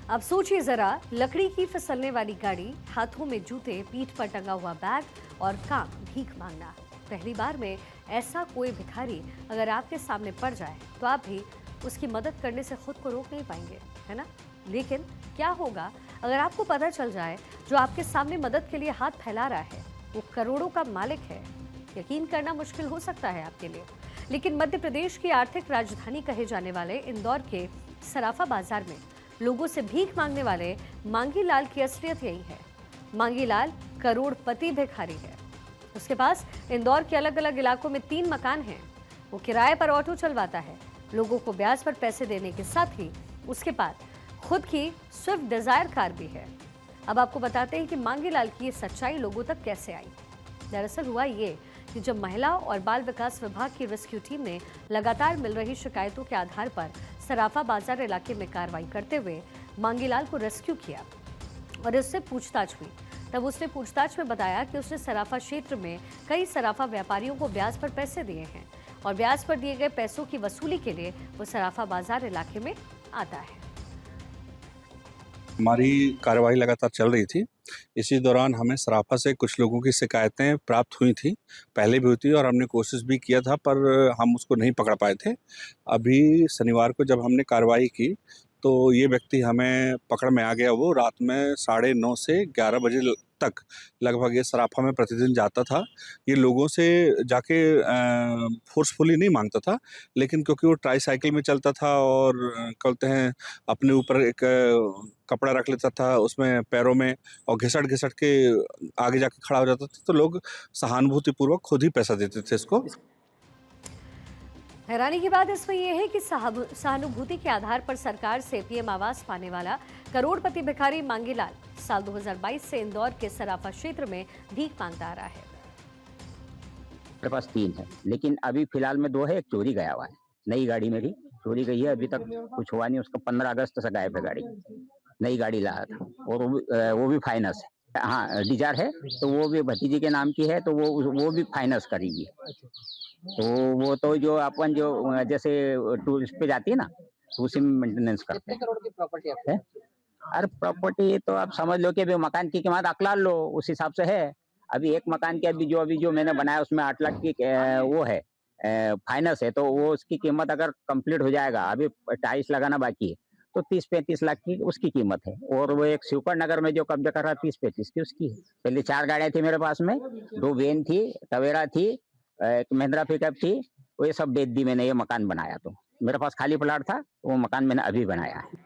अब सोचिए जरा, लकड़ी की फिसलने वाली गाड़ी, हाथों में जूते, पीठ पर टंगा हुआ बैग और काम भीख मांगना। पहली बार में ऐसा कोई भिखारी अगर आपके सामने पड़ जाए तो आप भी उसकी मदद करने से खुद को रोक नहीं पाएंगे, है ना? लेकिन क्या होगा अगर आपको पता चल जाए जो आपके सामने मदद के लिए हाथ फैला रहा है वो करोड़ों का मालिक है? यकीन करना मुश्किल हो सकता है आपके लिए, लेकिन मध्य प्रदेश की आर्थिक राजधानी कहे जाने वाले इंदौर के सराफा बाजार में लोगों से भीख मांगने वाले मांगी लाल की असलियत यही है। मांगी लाल करोड़पति भिखारी है। उसके पास इंदौर के अलग अलग इलाकों में 3 मकान हैं। वो किराए पर ऑटो चलवाता है। लोगों को ब्याज पर पैसे देने के साथ ही उसके पास खुद की स्विफ्ट डिजायर कार भी है। अब आपको बताते हैं कि मांगी लाल की ये सच्चाई लोगों तक कैसे आई। दरअसल हुआ ये कि जब महिला और बाल विकास विभाग की रेस्क्यू टीम ने लगातार मिल रही शिकायतों के आधार पर सराफा बाजार इलाके में कार्रवाई करते हुए मांगीलाल को रेस्क्यू किया और उससे पूछताछ हुई, तब उसने पूछताछ में बताया कि उसने सराफा क्षेत्र में कई सराफा व्यापारियों को ब्याज पर पैसे दिए हैं और ब्याज पर दिए गए पैसों की वसूली के लिए वो सराफा बाजार इलाके में आता है। हमारी कार्रवाई लगातार चल रही थी। इसी दौरान हमें सराफा से कुछ लोगों की शिकायतें प्राप्त हुई थी, पहले भी हुई थी और हमने कोशिश भी किया था, पर हम उसको नहीं पकड़ पाए थे। अभी शनिवार को जब हमने कार्रवाई की तो ये व्यक्ति हमें पकड़ में आ गया। वो रात में 9:30 से 11 बजे तक लगभग ये सराफा में प्रतिदिन जाता था। ये लोगों से जाके फोर्सफुली नहीं मांगता था, लेकिन क्योंकि वो ट्राईसाइकिल में चलता था और कहते हैं अपने ऊपर एक कपड़ा रख लेता था उसमें पैरों में और घिसट के आगे जाके खड़ा हो जाता था, तो लोग सहानुभूतिपूर्वक खुद ही पैसा देते थे इसको। हैरानी की बात इसमें यह है कि सहानुभूति के आधार पर सरकार से पीएम आवास पाने वाला करोड़पति भिखारी मांगीलाल साल 2022 से इंदौर के सराफा क्षेत्र में भीख मांगता आ रहा है। मेरे पास 3 है, लेकिन अभी फिलहाल में 2 है, एक चोरी गया हुआ है। नई गाड़ी मेरी चोरी गई है, अभी तक कुछ हुआ नहीं। उसका 15 अगस्त से गायब है गाड़ी। नई गाड़ी लाया था और वो भी फाइनेंस है। हाँ, डिजायर है, तो वो भी भतीजी के नाम की है, तो वो भी फाइनेंस करेगी। तो वो तो जो अपन जो जैसे टूरिस्ट पे जाती है ना, तो उसी में मेंटेनेंस करते हैं। कितने करोड़ की प्रॉपर्टी है? अरे प्रॉपर्टी तो आप समझ लो कि अभी मकान की कीमत आकलन लो, उस हिसाब से है। अभी एक मकान की अभी जो मैंने बनाया उसमें 8 लाख की वो है, फाइनेंस है, तो वो उसकी कीमत अगर कंप्लीट हो जाएगा, अभी टाइल्स लगाना बाकी है, तो 30-35 लाख की उसकी कीमत है। और वो एक शिवकर नगर में जो कब्जा कर रहा है 30-35 की उसकी है। पहले 4 गाड़ियां थी मेरे पास में, 2 वैन थी, टवेरा थी, एक महिंद्रा पिकअप थी। वो ये सब बेच दी मैंने, ये मकान बनाया। तो मेरे पास खाली प्लाट था, वो मकान मैंने अभी बनाया है।